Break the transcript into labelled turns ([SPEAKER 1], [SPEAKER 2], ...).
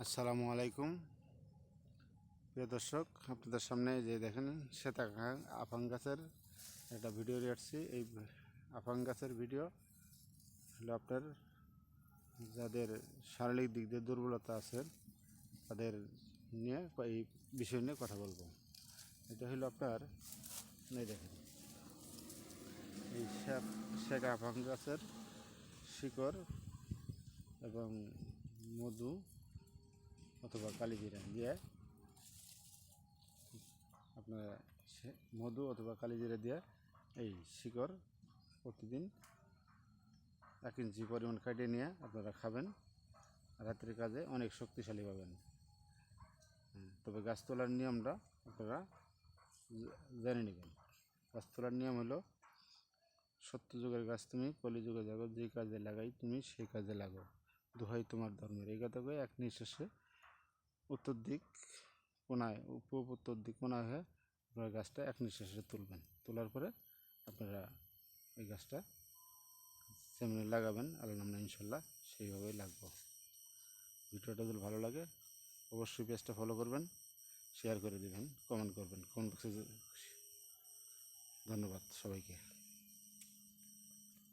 [SPEAKER 1] আসসালামু আলাইকুম প্রিয় দর্শক, আপনাদের সামনে যে দেখেন শ্বেতা আফাং গাছের একটা ভিডিও নিয়ে আসছি। এই আফাং গাছের ভিডিও হলো আপনার যাদের শারীরিক দিক দিয়ে দুর্বলতা আছে তাদের নিয়ে এই বিষয় নিয়ে কথা বলবো। এটা হলো আপনার এই দেখেন এই শ্বেতা আফাং গাছের শিকড় এবং মধু অথবা কালিজিরা দিয়ে আপনারা মধু অথবা কালিজিরা দিয়ে এই শিকড় প্রতিদিন 1 ইঞ্চি পরিমাণ কাটিয়ে নিয়ে আপনারা খাবেন। রাত্রির কাজে অনেক শক্তিশালী পাবেন। তবে গাছ তোলার নিয়মটা আপনারা জেনে নেবেন। গাছ তোলার নিয়ম হলো, সত্যযুগের গাছ তুমি কলিযুগে যাগো, যে কাজে লাগাই তুমি সেই কাজে লাগো, দোহাই তোমার ধর্মের। এই কথা কয়ে এক নিঃশ্বাসে উত্তর দিক কোনায় পূর্ব উত্তর দিক কোনায় হয়ে আপনারা গাছটা এক নিঃশ্বাসে তুলবেন। তোলার পরে আপনারা এই গাছটা যেমনি লাগাবেন আল্লাহর নামে ইনশাল্লাহ সেইভাবেই লাগবো। ভিডিওটা যদি ভালো লাগে অবশ্যই পেজটা ফলো করবেন, শেয়ার করে দেবেন, কমেন্ট করবেন কমেন্ট বক্সে। ধন্যবাদ সবাইকে।